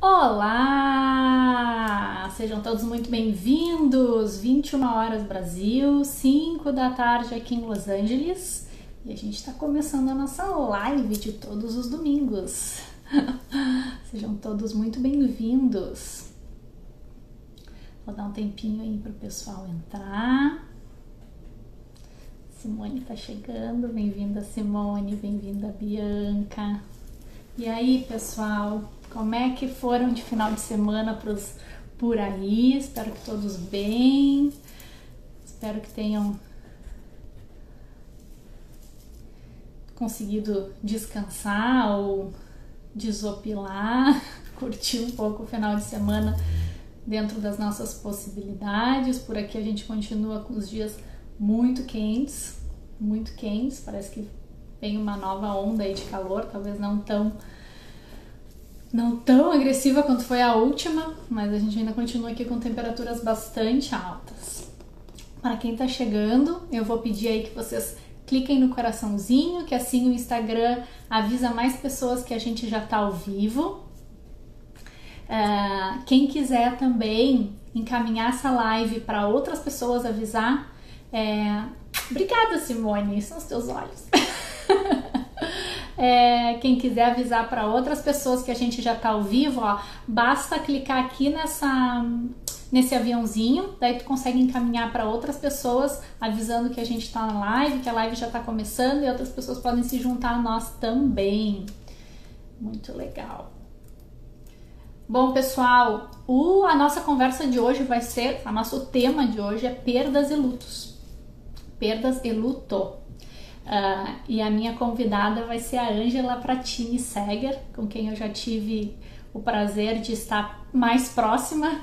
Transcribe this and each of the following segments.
Olá! Sejam todos muito bem-vindos! 21 horas Brasil, 5 da tarde aqui em Los Angeles. E a gente está começando a nossa live de todos os domingos. Sejam todos muito bem-vindos. Vou dar um tempinho aí para o pessoal entrar. Simone está chegando. Bem-vinda, Simone. Bem-vinda, Bianca. E aí, pessoal? Como é que foram de final de semana por aí? Espero que todos bem. Espero que tenham conseguido descansar ou desopilar, curtir um pouco o final de semana dentro das nossas possibilidades. Por aqui a gente continua com os dias muito quentes, muito quentes. Parece que vem uma nova onda aí de calor, talvez não tão agressiva quanto foi a última, mas a gente ainda continua aqui com temperaturas bastante altas. Para quem tá chegando, eu vou pedir aí que vocês cliquem no coraçãozinho, que assim o Instagram avisa mais pessoas que a gente já tá ao vivo. Quem quiser também encaminhar essa live para outras pessoas, avisar. Obrigada, Simone, são os teus olhos. Quem quiser avisar para outras pessoas que a gente já tá ao vivo, ó, basta clicar aqui nesse aviãozinho, daí tu consegue encaminhar para outras pessoas avisando que a gente tá na live, que a live já tá começando e outras pessoas podem se juntar a nós também. Muito legal. Bom, pessoal, a nossa conversa de hoje vai ser, o nosso tema de hoje é perdas e lutos. Perdas e luto. E a minha convidada vai ser a Ângela Pratini Seger, com quem eu já tive o prazer de estar mais próxima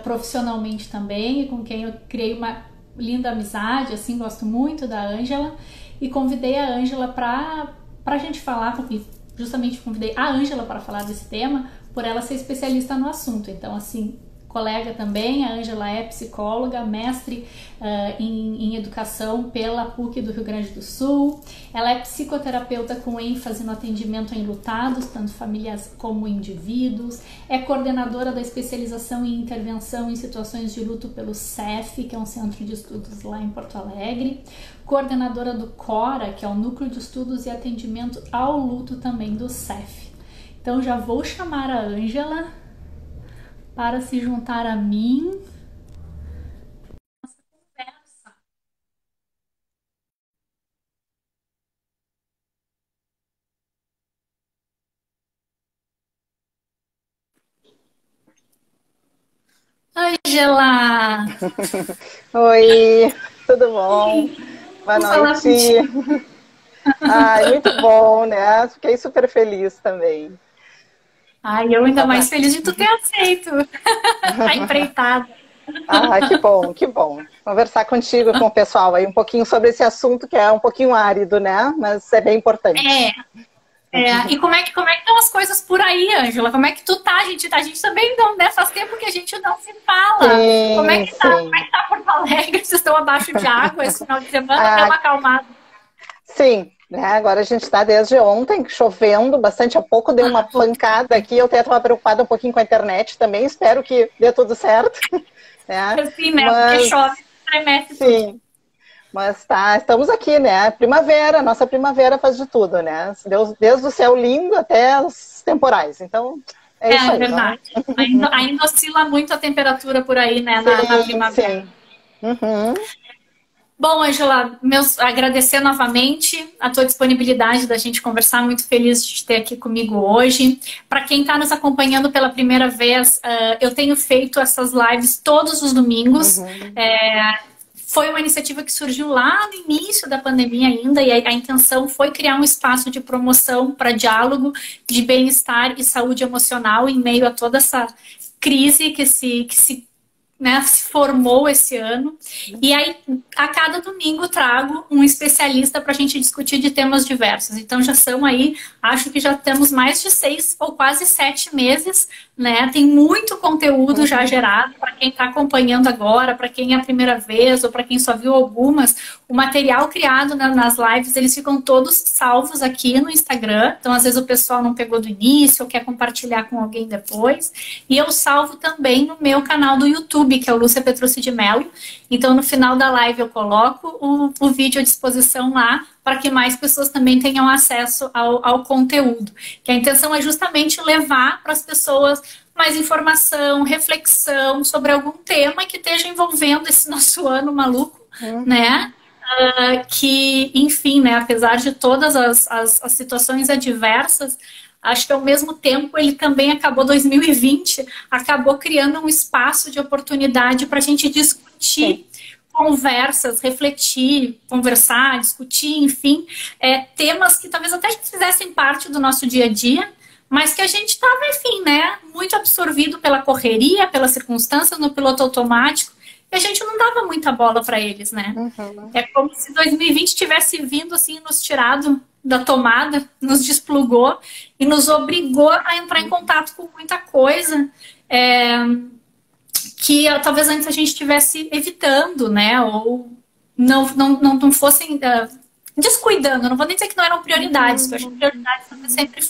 profissionalmente também, e com quem eu criei uma linda amizade, assim, gosto muito da Ângela, e convidei a Ângela para a gente falar, porque justamente convidei a Ângela para falar desse tema, por ela ser especialista no assunto. Então, assim, colega também, a Ângela é psicóloga, mestre em educação pela PUC do Rio Grande do Sul. Ela é psicoterapeuta com ênfase no atendimento a enlutados, tanto famílias como indivíduos. É coordenadora da especialização em intervenção em situações de luto pelo CEF, que é um centro de estudos lá em Porto Alegre. Coordenadora do CORA, que é o Núcleo de Estudos e Atendimento ao Luto também do CEF. Então já vou chamar a Ângela para se juntar a mim. Nossa conversa. Ângela! Oi, tudo bom? Boa Vamos falar noite. contigo. Ai, muito bom, né? Fiquei super feliz também. Ai, eu ainda mais Tava... feliz de tu ter aceito a empreitada. Ah, que bom, que bom. Conversar contigo, com o pessoal aí um pouquinho sobre esse assunto que é um pouquinho árido, né? Mas é bem importante. É, e como é que estão as coisas por aí, Ângela? Como é que tu tá? A gente também não, né? Faz tempo que a gente não se fala. Como é Sim, que tá? Como é sim. que tá Porto Alegre? Vocês estão abaixo de água esse final de semana? Deu Ah, uma acalmada. sim, né? Agora a gente está desde ontem chovendo bastante, há pouco deu uma Pô, pancada aqui. Eu até estava preocupada um pouquinho com a internet também. Espero que dê tudo certo, né? assim, né? Porque Mas chove, tremece tudo. sim. Mas tá, estamos aqui, né? Primavera, nossa primavera faz de tudo, né? Desde o céu lindo até os temporais. Então, é isso É aí, vamos. verdade. Ainda oscila muito a temperatura por aí, né, na Sim, primavera. sim. Uhum. Bom, Ângela, agradecer novamente a tua disponibilidade da gente conversar. Muito feliz de te ter aqui comigo hoje. Para quem está nos acompanhando pela primeira vez, eu tenho feito essas lives todos os domingos. Uhum. Foi uma iniciativa que surgiu lá no início da pandemia ainda, e a intenção foi criar um espaço de promoção para diálogo de bem-estar e saúde emocional em meio a toda essa crise que se né, se formou esse ano. E aí, a cada domingo, trago um especialista para a gente discutir de temas diversos. Então, já são aí, acho que já temos mais de 6 ou quase 7 meses, né? Tem muito conteúdo já gerado para quem está acompanhando agora, para quem é a primeira vez ou para quem só viu algumas. O material criado nas lives, eles ficam todos salvos aqui no Instagram. Então, às vezes o pessoal não pegou do início ou quer compartilhar com alguém depois. E eu salvo também no meu canal do YouTube, que é o Lúcia Petrucci de Mello. Então, no final da live, eu coloco o vídeo à disposição lá, para que mais pessoas também tenham acesso ao conteúdo. Que a intenção é justamente levar para as pessoas mais informação, reflexão sobre algum tema que esteja envolvendo esse nosso ano maluco, né? Que, enfim, né, apesar de todas as situações adversas, acho que ao mesmo tempo ele também acabou, 2020, acabou criando um espaço de oportunidade para a gente discutir conversas, refletir, conversar, discutir, enfim, temas que talvez até fizessem parte do nosso dia a dia, mas que a gente estava, enfim, né, muito absorvido pela correria, pelas circunstâncias, no piloto automático, e a gente não dava muita bola para eles, né? É como se 2020 tivesse vindo, assim, nos tirado da tomada, nos desplugou e nos obrigou a entrar em contato com muita coisa que talvez antes a gente estivesse evitando, né? Ou não fossem descuidando. Não vou nem dizer que não eram prioridades, porque eu acho que prioridades sempre,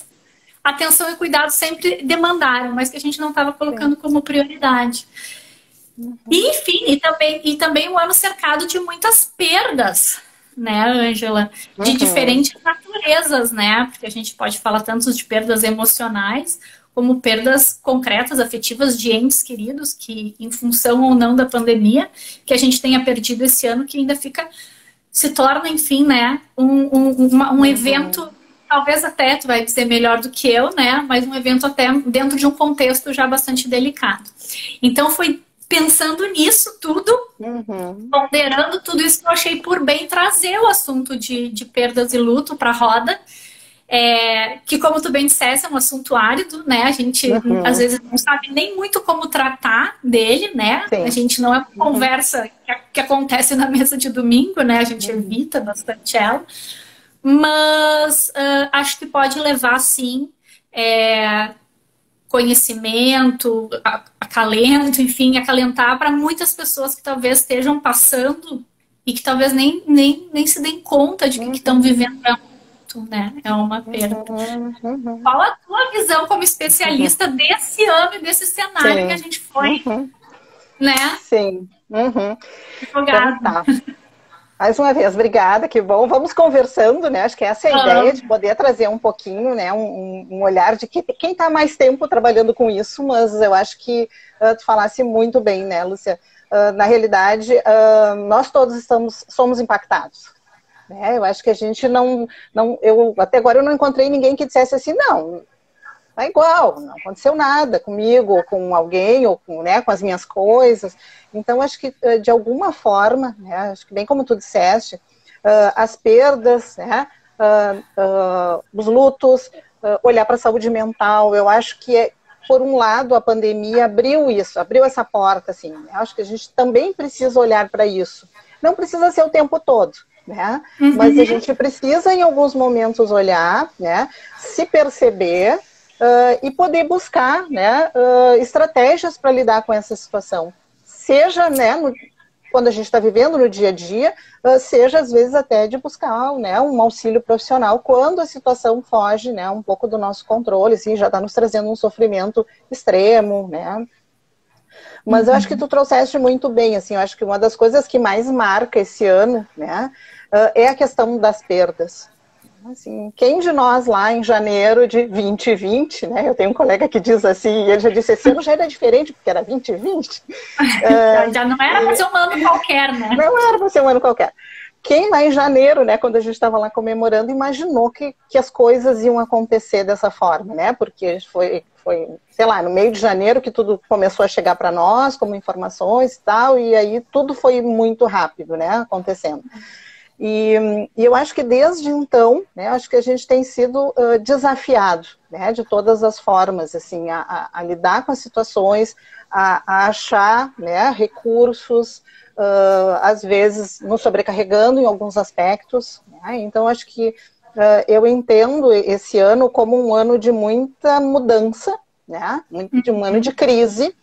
atenção e cuidado sempre demandaram, mas que a gente não estava colocando como prioridade. E, enfim, e também um ano cercado de muitas perdas, né, Ângela? De diferentes naturezas, né? Porque a gente pode falar tanto de perdas emocionais, como perdas concretas, afetivas de entes queridos, que em função ou não da pandemia, que a gente tenha perdido esse ano, que ainda se torna, enfim, né, um evento, talvez até, tu vai dizer melhor do que eu, né, mas um evento até dentro de um contexto já bastante delicado. Então foi pensando nisso tudo, ponderando tudo isso, que eu achei por bem trazer o assunto de perdas e luto para a roda, que, como tu bem disseste, é um assunto árido, né? A gente, às vezes, não sabe nem muito como tratar dele, né? Sim. A gente não é uma conversa que acontece na mesa de domingo, né? A gente evita bastante ela. Mas acho que pode levar, sim, conhecimento, acalento, enfim, acalentar para muitas pessoas que talvez estejam passando e que talvez nem se deem conta de que estão vivendo, né? É uma perda. Qual a tua visão como especialista desse ano e desse cenário que a gente foi, né? Sim. Então, tá. Mais uma vez, obrigada, que bom. Vamos conversando, né? Acho que essa é a ideia, de poder trazer um pouquinho, né? Um olhar de quem está mais tempo trabalhando com isso, mas eu acho que tu falasse muito bem, né, Lúcia? Na realidade, nós todos somos impactados. Eu acho que a gente até agora eu não encontrei ninguém que dissesse assim, não, tá igual, não aconteceu nada comigo, ou com alguém, ou com as minhas coisas. Então, acho que, de alguma forma, né, acho que bem como tu disseste, as perdas, né, os lutos, olhar para a saúde mental, eu acho que, por um lado, a pandemia abriu essa porta, assim, né? Acho que a gente também precisa olhar para isso. Não precisa ser o tempo todo, né? Mas a gente precisa, em alguns momentos, olhar, né, se perceber e poder buscar, né, estratégias para lidar com essa situação. Seja, né, quando a gente está vivendo no dia a dia, seja, às vezes, até de buscar, né, um auxílio profissional quando a situação foge, né, um pouco do nosso controle, assim, já está nos trazendo um sofrimento extremo, né? Mas eu acho que tu trouxeste muito bem, assim, eu acho que uma das coisas que mais marca esse ano, né, é a questão das perdas. Assim, quem de nós lá em janeiro de 2020, né, eu tenho um colega que diz assim, e ele já disse, esse ano já era diferente, porque era 2020. Já não era para ser um ano qualquer, né? Não era para ser um ano qualquer. Quem lá em janeiro, né, quando a gente estava lá comemorando, imaginou que as coisas iam acontecer dessa forma, né? Porque foi, sei lá, no meio de janeiro que tudo começou a chegar para nós, como informações e tal, e aí tudo foi muito rápido, né, acontecendo. E eu acho que desde então, né, acho que a gente tem sido desafiado, né, de todas as formas, assim, a lidar com as situações, a achar, né, recursos, às vezes nos sobrecarregando em alguns aspectos, né? Então acho que eu entendo esse ano como um ano de muita mudança, né, de um ano de crise,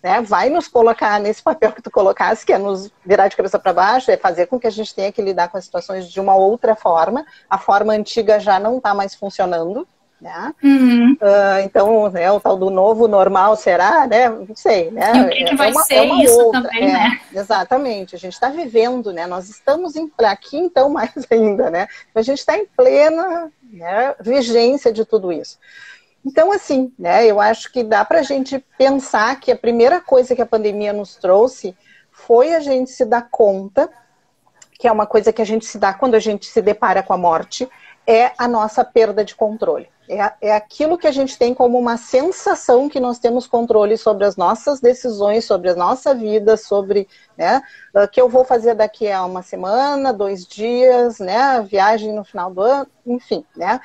né, vai nos colocar nesse papel que tu colocaste, que é nos virar de cabeça para baixo, é fazer com que a gente tenha que lidar com as situações de uma outra forma. A forma antiga já não está mais funcionando, né? Então, né, o tal do novo normal será, né? Não sei, né? E o que vai ser isso outra, também, né? Exatamente, a gente está vivendo, né? Nós estamos aqui, então, mais ainda, né? A gente está em plena, né, vigência de tudo isso. Então, assim, né, eu acho que dá para a gente pensar que a primeira coisa que a pandemia nos trouxe foi a gente se dar conta, que é uma coisa que a gente se dá quando a gente se depara com a morte, é a nossa perda de controle. É aquilo que a gente tem como uma sensação que nós temos controle sobre as nossas decisões, sobre a nossa vida, sobre, né, que eu vou fazer daqui a uma semana, 2 dias, né, viagem no final do ano, enfim, né,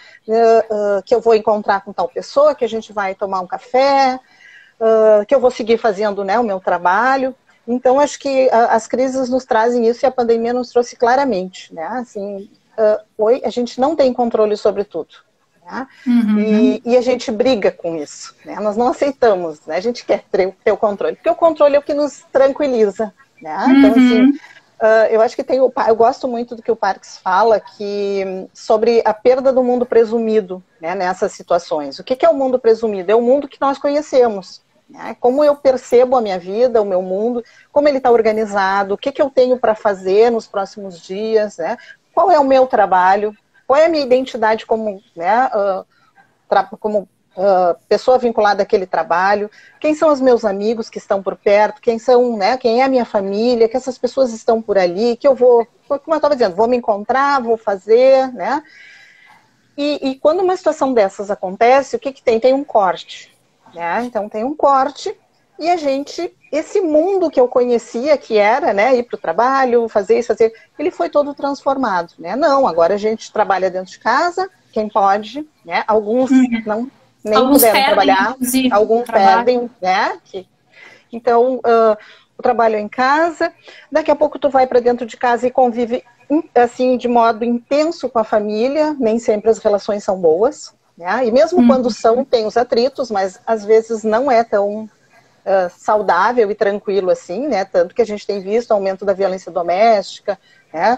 que eu vou encontrar com tal pessoa, que a gente vai tomar um café, que eu vou seguir fazendo, né, o meu trabalho. Então, acho que as crises nos trazem isso e a pandemia nos trouxe claramente, né, assim, a gente não tem controle sobre tudo. Né? E a gente briga com isso, né? Nós não aceitamos, né? A gente quer ter o controle, porque o controle é o que nos tranquiliza, né? Então, assim, eu acho que eu gosto muito do que o Parks fala sobre a perda do mundo presumido, né, nessas situações. O que é o mundo presumido? É o mundo que nós conhecemos, né? Como eu percebo a minha vida, o meu mundo, como ele está organizado, o que eu tenho para fazer nos próximos dias, né? Qual é o meu trabalho? Qual é a minha identidade como, né, pessoa vinculada àquele trabalho? Quem são os meus amigos que estão por perto? Quem é a minha família? Que essas pessoas estão por ali? Que eu vou, como eu estava dizendo, vou me encontrar, vou fazer, né? E quando uma situação dessas acontece, o que tem? Tem um corte, né? Então tem um corte e esse mundo que eu conhecia, que era, né, ir para o trabalho, fazer isso, ele foi todo transformado, né? Não, agora a gente trabalha dentro de casa, quem pode, né? Alguns nem puderam trabalhar, alguns perdem, né? Então, o trabalho é em casa, daqui a pouco tu vai para dentro de casa e convive, assim, de modo intenso com a família, nem sempre as relações são boas, né? E mesmo quando tem os atritos, mas às vezes não é tão saudável e tranquilo assim, né? Tanto que a gente tem visto aumento da violência doméstica, né?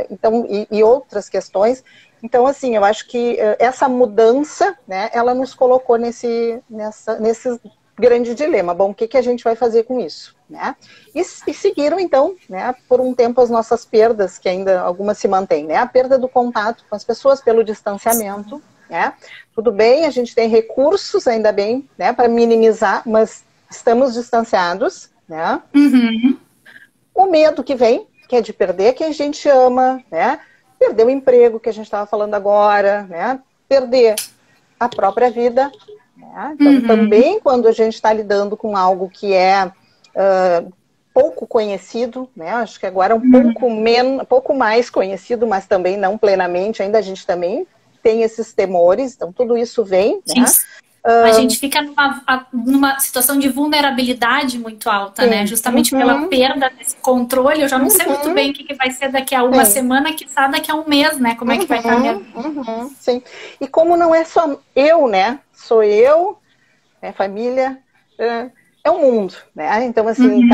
Então, e outras questões. Então, assim, eu acho que essa mudança, né, ela nos colocou nesse grande dilema. Bom, o que a gente vai fazer com isso, né? E seguiram, então, né, por um tempo as nossas perdas, que ainda algumas se mantêm, né? A perda do contato com as pessoas pelo distanciamento, né? Tudo bem, a gente tem recursos, ainda bem, né, para minimizar, mas estamos distanciados, né? O medo que vem, que é de perder quem a gente ama, né? Perder o emprego, que a gente estava falando agora, né? Perder a própria vida, né? Então, também quando a gente está lidando com algo que é pouco conhecido, né? Acho que agora é um pouco mais conhecido, mas também não plenamente, ainda a gente também tem esses temores, então tudo isso vem, né? A gente fica numa situação de vulnerabilidade muito alta, né? Justamente pela perda desse controle. Eu já não sei muito bem o que vai ser daqui a uma semana, quiçá daqui a um mês, né? Como é que vai estar a minha vida. Sim. E como não é só eu, né? Sou eu, é família, é o mundo, né? Então, assim,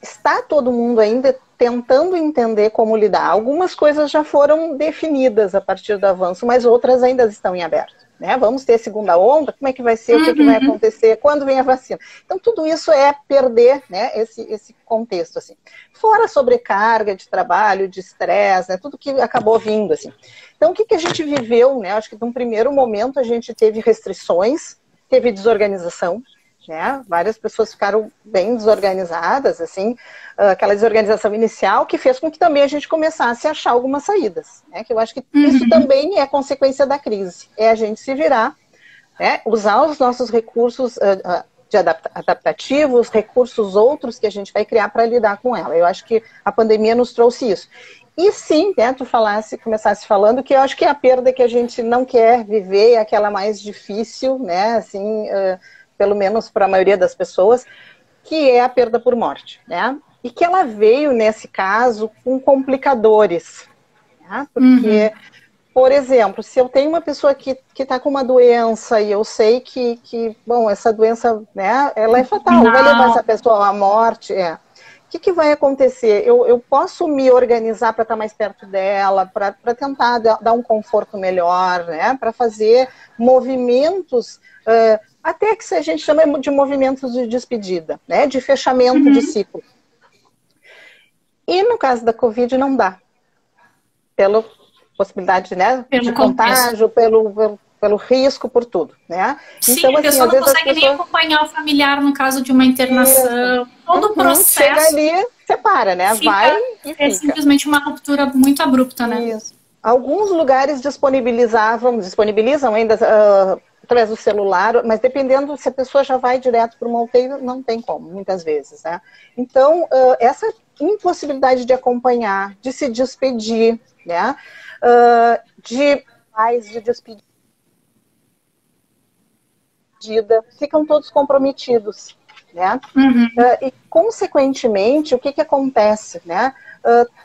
está todo mundo ainda tentando entender como lidar. Algumas coisas já foram definidas a partir do avanço, mas outras ainda estão em aberto. Né? Vamos ter segunda onda, como é que vai ser, o que vai acontecer, quando vem a vacina. Então, tudo isso é perder, né, esse contexto, assim. Fora a sobrecarga de trabalho, de estresse, né, tudo que acabou vindo, assim. Então, o que a gente viveu, né? Acho que num primeiro momento a gente teve restrições, teve desorganização, né? Várias pessoas ficaram bem desorganizadas, assim, aquela desorganização inicial que fez com que também a gente começasse a achar algumas saídas, né? Que eu acho que isso também é consequência da crise, é a gente se virar, né? Usar os nossos recursos adaptativos, recursos outros que a gente vai criar para lidar com ela. Eu acho que a pandemia nos trouxe isso. E sim, né, tu começasse falando que eu acho que é a perda que a gente não quer viver, é aquela mais difícil, né, assim, pelo menos para a maioria das pessoas, que é a perda por morte, né? E que ela veio, nesse caso, com complicadores, né? Porque, por exemplo, se eu tenho uma pessoa que está com uma doença e eu sei bom, essa doença, né, ela é fatal, vai levar essa pessoa à morte, o que vai acontecer? Eu posso me organizar para estar mais perto dela, para tentar dar um conforto melhor, né? Para fazer movimentos, até que a gente chama de movimentos de despedida, né? De fechamento de ciclo. E no caso da Covid não dá. Pela possibilidade, né, de contágio, pelo risco, por tudo, né? Sim, então, assim, a pessoa não consegue nem acompanhar o familiar no caso de uma internação. Isso. Todo o processo... Chega ali, separa, né? Vai e fica. É simplesmente uma ruptura muito abrupta, né? Isso. Alguns lugares disponibilizam ainda através do celular, mas dependendo se a pessoa já vai direto para uma UTI, não tem como, muitas vezes, né? Então, essa impossibilidade de acompanhar, de se despedir, né? De despedir, ficam todos comprometidos, né? E, consequentemente, o que acontece, né?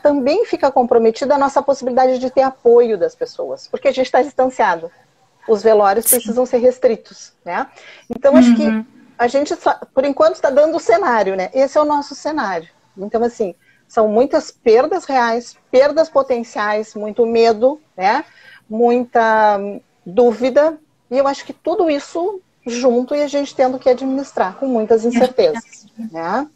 Também fica comprometida a nossa possibilidade de ter apoio das pessoas, porque a gente está distanciado. Os velórios precisam ser restritos, né? Então, acho que a gente, por enquanto, está dando o cenário, né? Esse é o nosso cenário. Então, assim, são muitas perdas reais, perdas potenciais, muito medo, né? Muita dúvida, e eu acho que tudo isso junto e a gente tendo que administrar com muitas incertezas, né?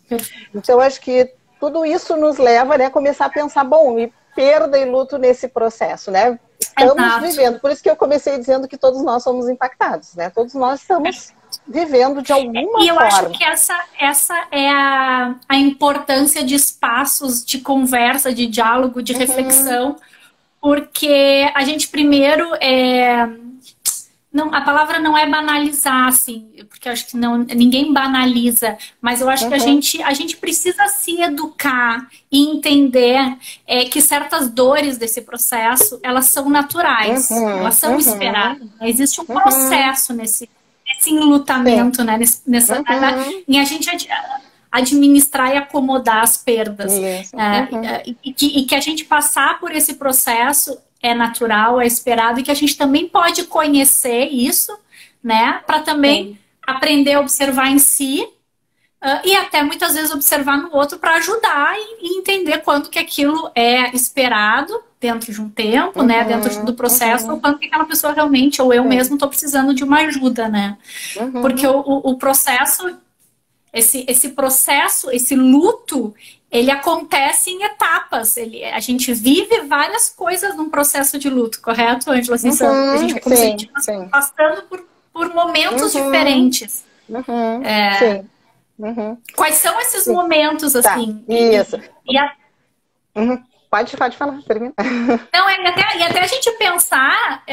Então, acho que tudo isso nos leva, né, a começar a pensar, bom, e perda e luto nesse processo, né? Estamos vivendo, por isso que eu comecei dizendo que todos nós somos impactados, né? Todos nós estamos vivendo de alguma forma. E eu acho que essa é a importância de espaços de conversa, de diálogo, de reflexão, porque a gente primeiro não, a palavra não é banalizar, assim, porque eu acho que ninguém banaliza, mas eu acho que a gente precisa se educar e entender que certas dores desse processo, elas são naturais, elas são esperadas. Existe um processo nesse enlutamento, né? Em a gente administrar e acomodar as perdas. E que a gente passar por esse processo é natural, é esperado, e que a gente também pode conhecer isso, né? Para também aprender a observar em si e até muitas vezes observar no outro para ajudar e entender quando que aquilo é esperado dentro de um tempo, né? Dentro do processo, ou quando que aquela pessoa realmente, ou eu mesmo estou precisando de uma ajuda, né? Porque o processo, esse processo, esse luto, ele acontece em etapas. A gente vive várias coisas num processo de luto, correto, Ângela? Assim, a gente está passando por momentos diferentes. Quais são esses momentos, assim? Isso. Pode falar, termina. Não, e até a gente pensar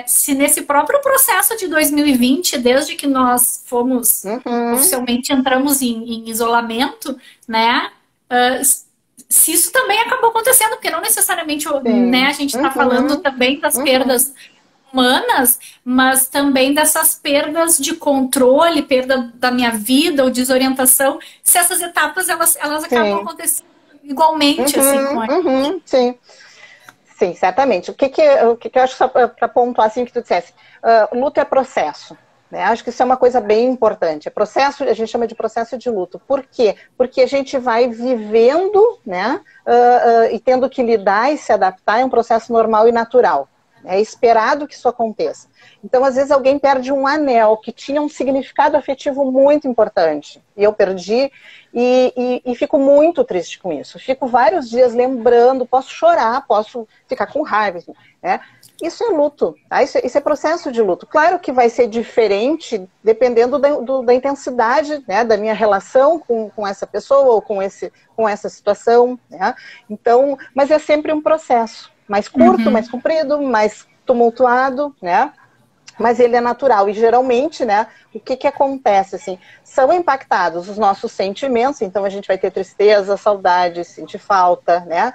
se nesse próprio processo de 2020, desde que nós fomos oficialmente entramos em isolamento, né? Se isso também acabou acontecendo, porque não necessariamente, né, a gente está falando também das perdas humanas, mas também dessas perdas de controle, perda da minha vida ou desorientação, se essas etapas elas acabam acontecendo igualmente, assim. Sim, certamente. O que eu acho, só para pontuar assim que tu dissesse, luto é processo. Né? Acho que isso é uma coisa bem importante. É processo, a gente chama de processo de luto. Por quê? Porque a gente vai vivendo, né, e tendo que lidar e se adaptar, é um processo normal e natural. É esperado que isso aconteça. Então, às vezes, alguém perde um anel que tinha um significado afetivo muito importante. E eu perdi e fico muito triste com isso. Fico vários dias lembrando, posso chorar, posso ficar com raiva, né? Isso é luto, tá? Isso é processo de luto. Claro que vai ser diferente dependendo da intensidade, né, da minha relação com essa pessoa ou com essa situação, né? Então, mas é sempre um processo. Mais curto, mais comprido, mais tumultuado, né? mas ele é natural. E geralmente, né, o que acontece, assim, são impactados os nossos sentimentos, então a gente vai ter tristeza, saudade, sentir falta, né,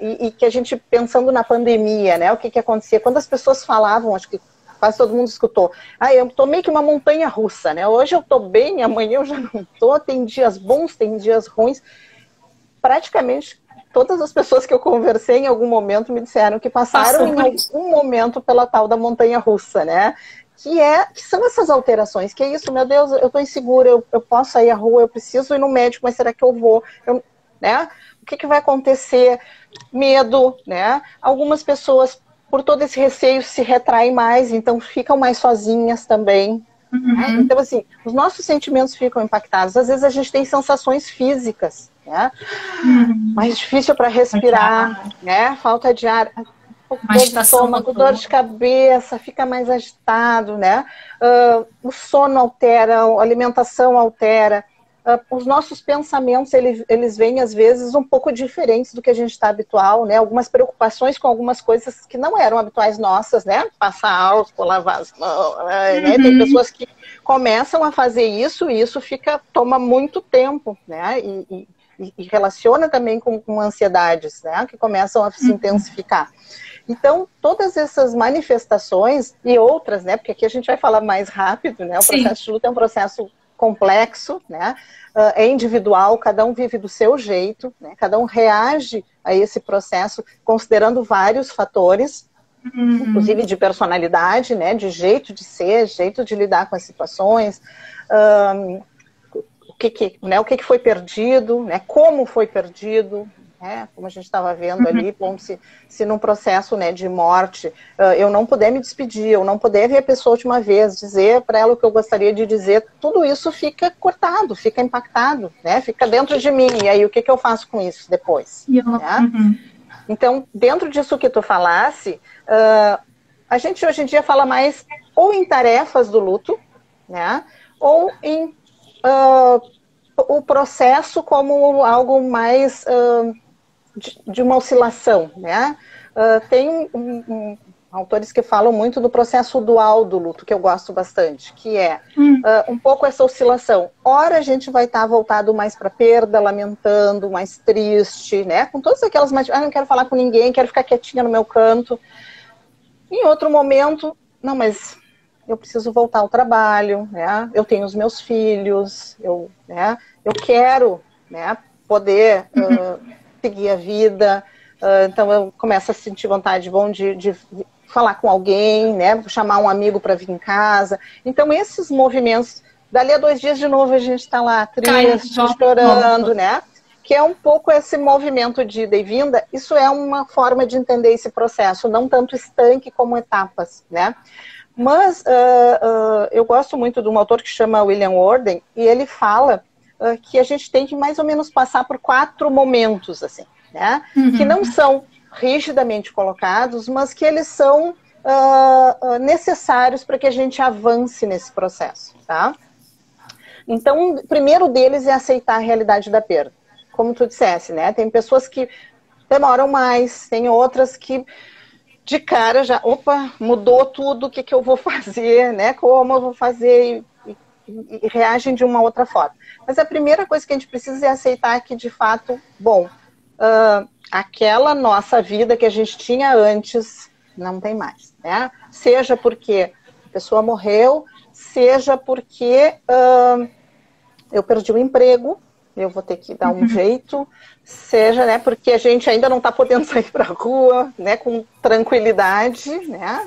e que a gente, pensando na pandemia, né, o que acontecia, quando as pessoas falavam, acho que quase todo mundo escutou, eu tô meio que uma montanha russa, né, hoje eu tô bem, amanhã eu já não tô, tem dias bons, tem dias ruins. Praticamente todas as pessoas que eu conversei em algum momento me disseram que passaram em algum momento pela tal da montanha russa, né? Que são essas alterações, que é isso, meu Deus, eu estou insegura, eu posso sair à rua, eu preciso ir no médico, mas será que eu vou? Né? O que vai acontecer? Medo, né? Algumas pessoas, por todo esse receio, se retraem mais, então ficam mais sozinhas também. Né? Então, assim, os nossos sentimentos ficam impactados. Às vezes a gente tem sensações físicas, né? Mais difícil para respirar, né? Falta de ar, dor de estômago, dor de cabeça, fica mais agitado, né? O sono altera, a alimentação altera. Os nossos pensamentos, eles vêm às vezes um pouco diferentes do que a gente está habitual, né? Algumas preocupações com algumas coisas que não eram habituais nossas, né? Passar álcool, lavar as mãos, né? Tem pessoas que começam a fazer isso e isso toma muito tempo, né? E relaciona também com ansiedades, né? Que começam a se intensificar. Então, todas essas manifestações e outras, né? Porque aqui a gente vai falar mais rápido, né? O processo de luta é um processo complexo, né? É individual, cada um vive do seu jeito, né? Cada um reage a esse processo considerando vários fatores, inclusive de personalidade, né? De jeito de ser, jeito de lidar com as situações, o que foi perdido, né? Como foi perdido, né? Como a gente estava vendo ali, bom, se num processo, né, de morte eu não puder me despedir, eu não puder ver a pessoa a última vez, dizer para ela o que eu gostaria de dizer, tudo isso fica cortado, fica impactado, né? Fica dentro de mim, e aí o que eu faço com isso depois? Né? Então, dentro disso que tu falasse, a gente hoje em dia fala mais ou em tarefas do luto, né? Ou em o processo como algo mais de uma oscilação, né? Tem autores que falam muito do processo dual do luto, que eu gosto bastante, que é um pouco essa oscilação. Ora a gente vai estar voltado mais para perda, lamentando, mais triste, né? Com todas aquelas... não quero falar com ninguém, quero ficar quietinha no meu canto. Em outro momento, não, mas eu preciso voltar ao trabalho, né? Eu tenho os meus filhos, né? Eu quero, né, poder seguir a vida, então eu começo a sentir vontade de falar com alguém, né, chamar um amigo para vir em casa. Então esses movimentos, dali a 2 dias de novo a gente está lá triste, chorando, né? Que é um pouco esse movimento de ida e vinda. Isso é uma forma de entender esse processo, não tanto estanque como etapas, né? Mas eu gosto muito de um autor que chama William Worden, e ele fala que a gente tem que mais ou menos passar por 4 momentos, assim, né? Que não são rigidamente colocados, mas que eles são necessários para que a gente avance nesse processo, tá? Então, o primeiro deles é aceitar a realidade da perda. Como tu dissesse, né? Tem pessoas que demoram mais, tem outras que de cara já, opa, mudou tudo, o que eu vou fazer, né? Como eu vou fazer e reagem de uma outra forma. Mas a primeira coisa que a gente precisa é aceitar que, de fato, bom, aquela nossa vida que a gente tinha antes não tem mais, né? Seja porque a pessoa morreu, seja porque eu perdi o emprego, eu vou ter que dar um jeito, seja, né, porque a gente ainda não está podendo sair para a rua, né, com tranquilidade, né?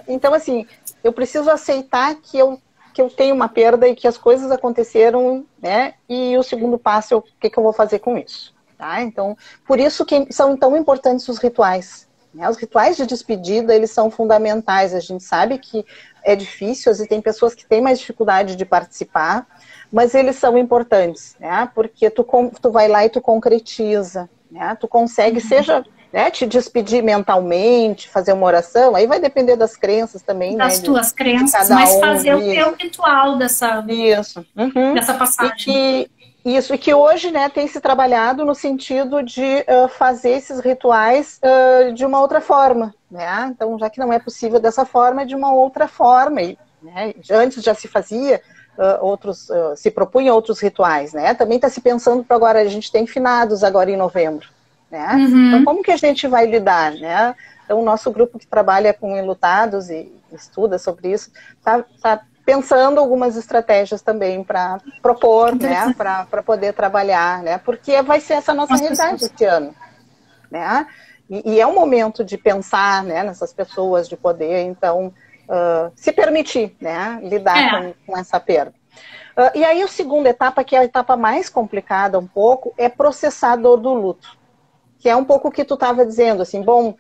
Então, assim, eu preciso aceitar que eu tenho uma perda e que as coisas aconteceram, né? E o segundo passo é o que eu vou fazer com isso, tá? Então, por isso que são tão importantes os rituais, né? Os rituais de despedida, eles são fundamentais. A gente sabe que é difícil, e tem pessoas que têm mais dificuldade de participar, mas eles são importantes, né? Porque tu vai lá e tu concretiza, né? Tu consegue, seja, né, te despedir mentalmente, fazer uma oração, aí vai depender das crenças também, das, né? Tuas crenças, mas fazer o teu ritual dessa passagem. Isso, e que hoje, né, tem se trabalhado no sentido de fazer esses rituais de uma outra forma, né? Então, já que não é possível dessa forma, é de uma outra forma. E, né, antes já se fazia se propunha outros rituais, né? Também está se pensando para agora, a gente tem finados agora em novembro, né? Então, como que a gente vai lidar, né? Então, o nosso grupo que trabalha com enlutados e estuda sobre isso, tá pensando algumas estratégias também para propor, né, para poder trabalhar, né, porque vai ser essa nossa realidade esse ano, né, e é um momento de pensar, né, nessas pessoas, de poder, então, se permitir, né, lidar com essa perda. E aí a segunda etapa, que é a etapa mais complicada um pouco, é processar a dor do luto, que é um pouco o que tu estava dizendo, assim, bom,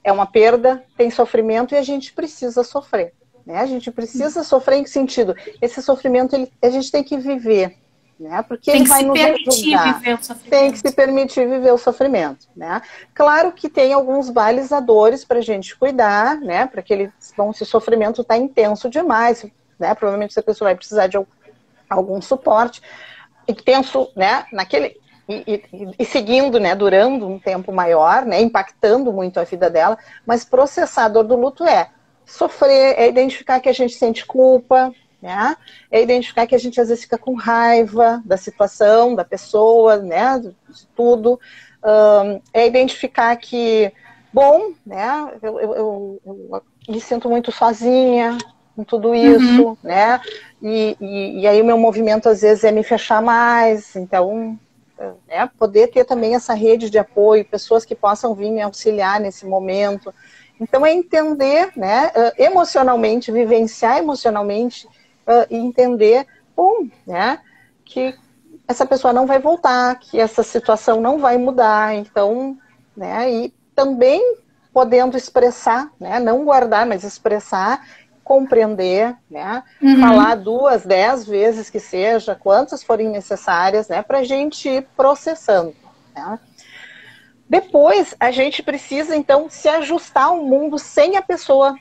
é uma perda, tem sofrimento e a gente precisa sofrer. Né? A gente precisa sofrer em que sentido? Esse sofrimento a gente tem que viver, né? Porque ele vai nos ajudar. Tem que se permitir viver o sofrimento, né? Claro que tem alguns balizadores para a gente cuidar, né? Para que se o sofrimento está intenso demais, né? Provavelmente essa pessoa vai precisar de algum suporte. E penso, né? Naquele e seguindo, né? Durando um tempo maior, né? Impactando muito a vida dela, mas processar a dor do luto sofrer, é identificar que a gente sente culpa, né? É identificar que a gente às vezes fica com raiva da situação, da pessoa, né? De tudo. É identificar que, bom, né? Eu me sinto muito sozinha com tudo isso, né? E aí o meu movimento às vezes é me fechar mais, então poder ter também essa rede de apoio, pessoas que possam vir me auxiliar nesse momento. Então, é entender, né, emocionalmente, vivenciar emocionalmente e entender, bom, né, que essa pessoa não vai voltar, que essa situação não vai mudar, então, né, e também podendo expressar, né, não guardar, mas expressar, compreender, né, falar 2, 10 vezes que seja, quantas forem necessárias, né, para a gente ir processando, né. Depois, a gente precisa, então, se ajustar ao mundo sem a pessoa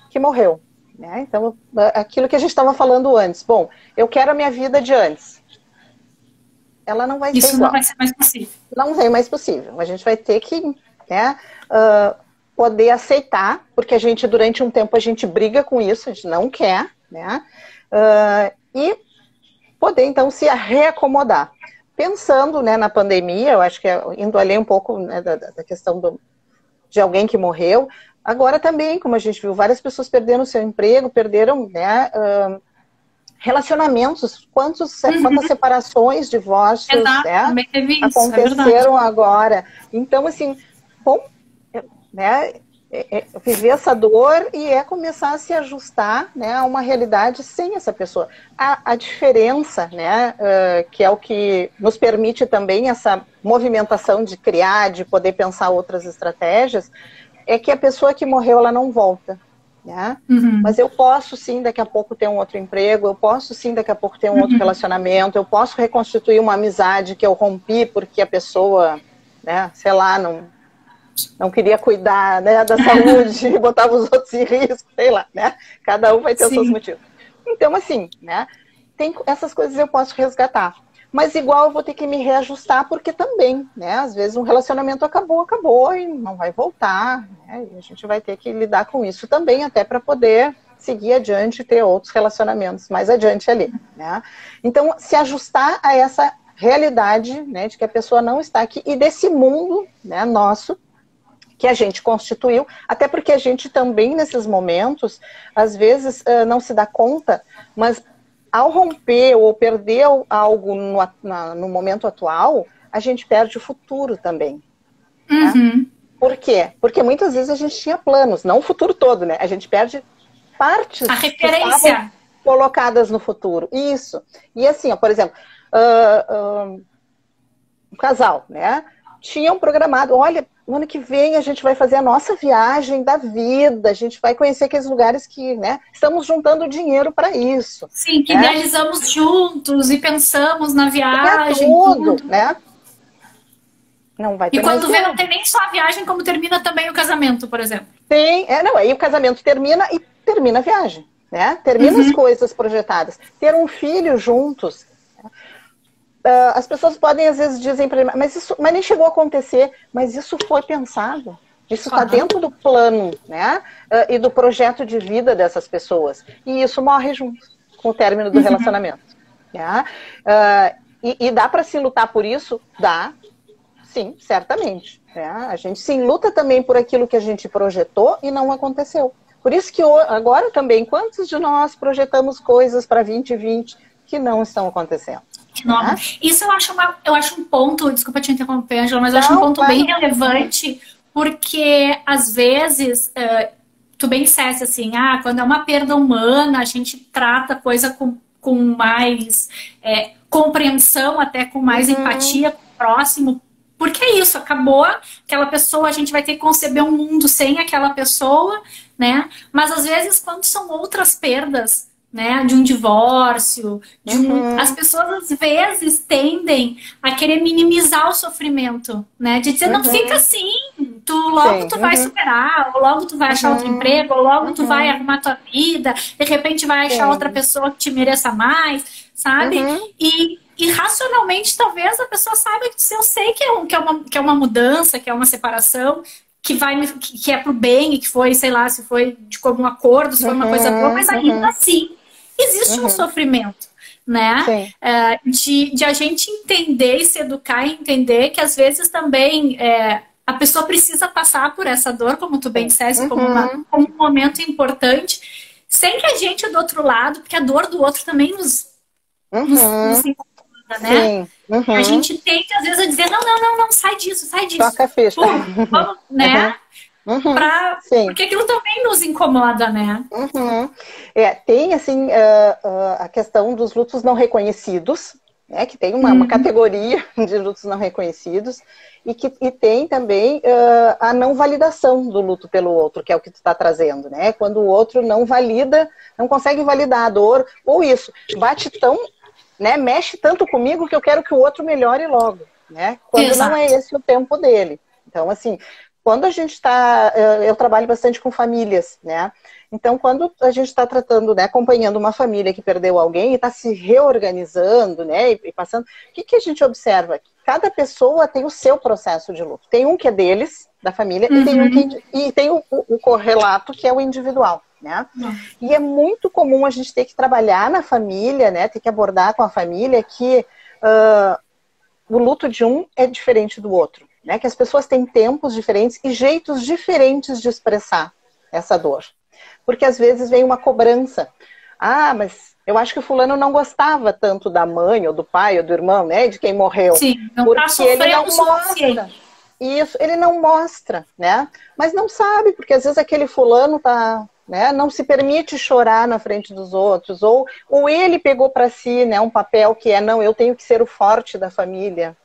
que morreu. Né? Então, aquilo que a gente estava falando antes. Bom, eu quero a minha vida de antes. Ela não vai ser igual. Isso não vai ser mais possível. Não vai mais possível. A gente vai ter que, né, poder aceitar, porque a gente, durante um tempo, a gente briga com isso, a gente não quer, né? E poder, então, se reacomodar. Pensando, né, na pandemia, eu acho que indo além um pouco, né, da questão de alguém que morreu, agora também, como a gente viu, várias pessoas perderam seu emprego, perderam, né, relacionamentos, quantas separações, divórcios, né, aconteceram agora. Então, assim, bom, né, viver essa dor e começar a se ajustar, né, a uma realidade sem essa pessoa. A diferença, né, que é o que nos permite também essa movimentação de criar, de poder pensar outras estratégias, é que a pessoa que morreu, ela não volta. Né? Mas eu posso sim daqui a pouco ter um outro emprego, eu posso sim daqui a pouco ter um outro relacionamento, eu posso reconstituir uma amizade que eu rompi porque a pessoa, né, sei lá, não queria cuidar, né, da saúde, botava os outros em risco, sei lá, né? Cada um vai ter os seus motivos. Então, assim, né, essas coisas eu posso resgatar. Mas igual eu vou ter que me reajustar, porque também, né, às vezes um relacionamento acabou e não vai voltar, né, e a gente vai ter que lidar com isso também, até para poder seguir adiante e ter outros relacionamentos mais adiante ali, né. Então, se ajustar a essa realidade, né, de que a pessoa não está aqui, e desse mundo, né, nosso, que a gente constituiu, até porque a gente também, nesses momentos, às vezes não se dá conta, mas ao romper ou perder algo no momento atual, a gente perde o futuro também. Né? Por quê? Porque muitas vezes a gente tinha planos, não o futuro todo, né? A gente perde partes a referência colocadas no futuro. Isso. E assim, ó, por exemplo, um casal, né? Tinham programado, olha, no ano que vem a gente vai fazer a nossa viagem da vida, a gente vai conhecer aqueles lugares que, né, estamos juntando dinheiro para isso. Sim, que idealizamos juntos e pensamos na viagem. Tudo, né? Não vai ter. E quando vê, não tem nem só a viagem, como termina também o casamento, por exemplo. Tem, aí o casamento termina e termina a viagem, né? Termina as coisas projetadas. Ter um filho juntos. as pessoas podem, às vezes, dizem para ele, mas nem chegou a acontecer, mas isso foi pensado. Isso está dentro do plano, né? E do projeto de vida dessas pessoas. E isso morre junto com o término do relacionamento. Né? E dá para se lutar por isso? Dá, sim, certamente. Né? A gente sim luta também por aquilo que a gente projetou e não aconteceu. Por isso que agora também, quantos de nós projetamos coisas para 2020 que não estão acontecendo? Né? Isso eu acho um ponto, desculpa te interromper, Angela, mas eu acho um ponto bem relevante, porque às vezes, tu bem disseste assim, quando é uma perda humana, a gente trata a coisa com mais compreensão, até com mais empatia com o próximo, porque é isso, acabou aquela pessoa, a gente vai ter que conceber um mundo sem aquela pessoa, né? Mas às vezes, quando são outras perdas, né, de um divórcio, as pessoas às vezes tendem a querer minimizar o sofrimento, né, de dizer, não fica assim, logo tu vai superar, ou logo tu vai achar outro emprego, ou logo tu vai arrumar tua vida, de repente vai achar outra pessoa que te mereça mais, sabe? E racionalmente talvez a pessoa saiba que se eu sei que é uma mudança, que é uma separação, que é pro bem, e que foi, sei lá, se foi de comum acordo, se foi uma coisa boa, mas ainda assim existe um sofrimento, né? De a gente entender e se educar e entender que às vezes também a pessoa precisa passar por essa dor, como tu bem disseste, como um momento importante, sem que a gente do outro lado, porque a dor do outro também nos incomoda, né? A gente tende às vezes a dizer, não, sai disso. Toca a ficha. Vamos, né? Porque aquilo também nos incomoda, né? Tem, assim, a questão dos lutos não reconhecidos, né? Que tem uma categoria de lutos não reconhecidos, e tem também a não validação do luto pelo outro, que é o que tu está trazendo, né? Quando o outro não valida, não consegue validar a dor, ou isso, bate tão, né? Mexe tanto comigo que eu quero que o outro melhore logo, né? Quando não é esse o tempo dele. Então, assim, quando a gente está... Eu trabalho bastante com famílias, né? Então, quando a gente está tratando, né, acompanhando uma família que perdeu alguém e está se reorganizando, né, e passando... O que a gente observa? Cada pessoa tem o seu processo de luto. Tem um que é deles, da família, e tem o correlato, que é o individual, né? E é muito comum a gente ter que trabalhar na família, né, ter que abordar com a família que o luto de um é diferente do outro. Né, que as pessoas têm tempos diferentes e jeitos diferentes de expressar essa dor. Porque às vezes vem uma cobrança. Mas eu acho que o fulano não gostava tanto da mãe, ou do pai, ou do irmão, né, de quem morreu. Sim, não porque tá sofrendo ele não mostra. Isso, ele não mostra, né? Mas não sabe, porque às vezes aquele fulano tá, né, não se permite chorar na frente dos outros, ou ele pegou para si, né, um papel que não, eu tenho que ser o forte da família.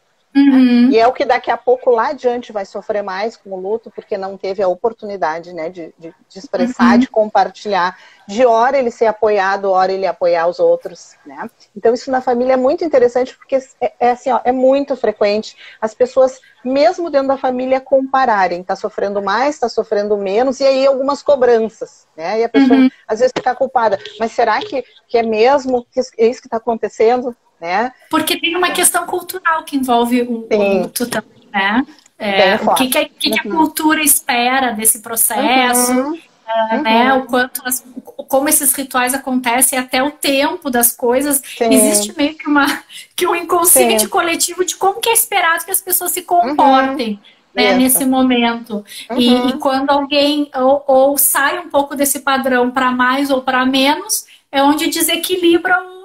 E é o que daqui a pouco lá adiante vai sofrer mais com o luto, porque não teve a oportunidade, né, de expressar, de compartilhar, de hora ele ser apoiado, hora ele apoiar os outros, né? Então isso na família é muito interessante, porque assim, é muito frequente as pessoas, mesmo dentro da família, compararem, tá sofrendo mais, tá sofrendo menos, e aí algumas cobranças, né? E a pessoa às vezes fica culpada, mas será que é mesmo que é isso que está acontecendo? Né? Porque tem uma questão cultural que envolve o luto também, né? O que a cultura espera desse processo, né? O quanto como esses rituais acontecem, até o tempo das coisas. Existe meio que um inconsciente coletivo de como que é esperado que as pessoas se comportem. Né, nesse momento. E quando alguém ou sai um pouco desse padrão para mais ou para menos, é onde desequilibra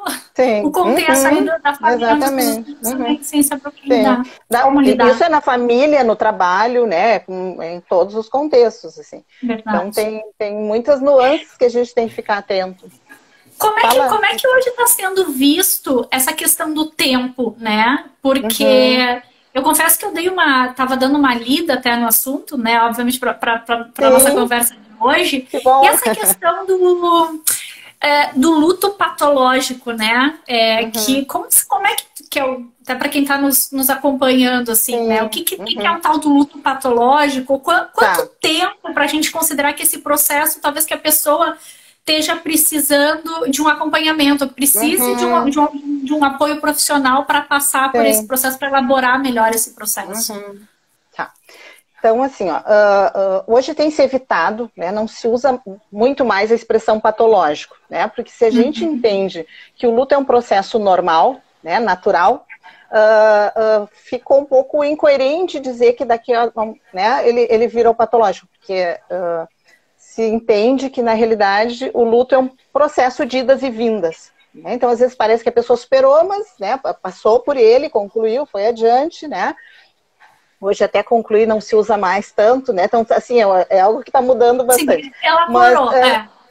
o contexto aí da família, onde as pessoas não têm ciência para lidar. Isso é na família, no trabalho, né? Em todos os contextos, assim. Verdade. Então tem muitas nuances que a gente tem que ficar atento. Como é que hoje está sendo visto essa questão do tempo, né? Porque eu confesso que eu estava dando uma lida até no assunto, né? Obviamente para a nossa conversa de hoje. E essa questão do luto patológico, né? Como é que é até para quem está nos acompanhando, assim, né? O que é o tal do luto patológico? Quanto tempo para a gente considerar que esse processo, talvez que a pessoa esteja precisando de um acompanhamento, precise de um apoio profissional para passar por esse processo, para elaborar melhor esse processo. Tá. Então, assim, ó, hoje tem se evitado, né, não se usa muito mais a expressão patológico, né, porque se a gente entende que o luto é um processo normal, né, natural, ficou um pouco incoerente dizer que daqui a, né, ele virou patológico, porque se entende que, na realidade, o luto é um processo de idas e vindas. Né? Então, às vezes, parece que a pessoa superou, mas, né, passou por ele, concluiu, foi adiante, né? Hoje até concluir não se usa mais tanto, né? Então, assim, é algo que está mudando bastante. Sim, elaborou,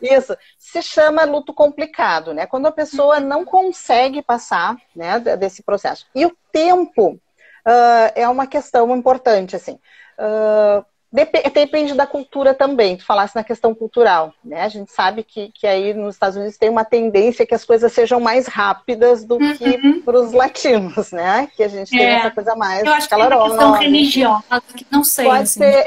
Isso. Se chama luto complicado, né? Quando a pessoa não consegue passar, né, desse processo. E o tempo é uma questão importante, assim. Depende da cultura também. Tu falasse na questão cultural, né? A gente sabe que aí nos Estados Unidos tem uma tendência que as coisas sejam mais rápidas do que para os latinos, né? Que a gente tem essa coisa mais calorosa. Eu acho que é uma questão religiosa, que não sei. Pode ser,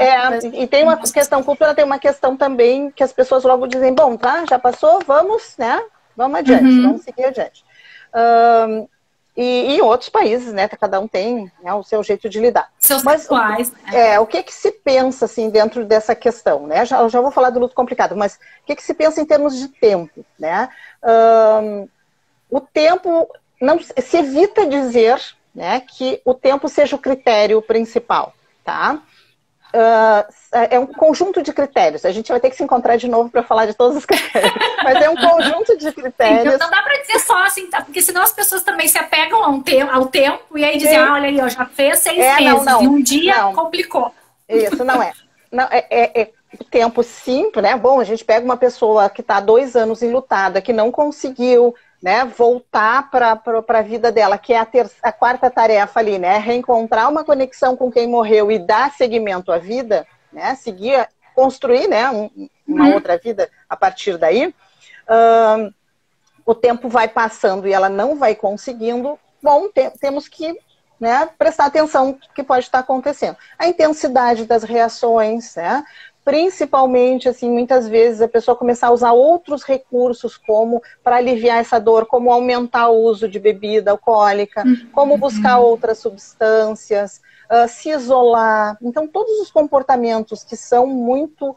e tem uma questão cultural, tem uma questão também que as pessoas logo dizem, bom, tá, já passou, vamos, né? Vamos adiante, vamos seguir adiante. E em outros países, né, cada um tem, né, o seu jeito de lidar. Seus rituais. O que se pensa, assim, dentro dessa questão, né? Já vou falar do luto complicado, mas o que se pensa em termos de tempo, né? O tempo, não se evita dizer, né, que o tempo seja o critério principal, tá? É um conjunto de critérios. A gente vai ter que se encontrar de novo para falar de todos os critérios. Mas é um conjunto de critérios. Sim, não dá para dizer só assim, tá? Porque senão as pessoas também se apegam ao tempo e aí dizem, olha aí, já fez 6 meses e um dia complicou. Isso, não é. Não, tempo sim, né? Bom, a gente pega uma pessoa que está 2 anos enlutada, que não conseguiu, né, voltar para a vida dela, que é a quarta tarefa ali, né? Reencontrar uma conexão com quem morreu e dar seguimento à vida, né? Seguir, construir, né, uma outra vida a partir daí. O tempo vai passando e ela não vai conseguindo. Bom, temos que, né, prestar atenção no que pode estar acontecendo. A intensidade das reações, né? Principalmente, assim, muitas vezes a pessoa começar a usar outros recursos como para aliviar essa dor, como aumentar o uso de bebida alcoólica, como buscar outras substâncias, se isolar. Então, todos os comportamentos que são muito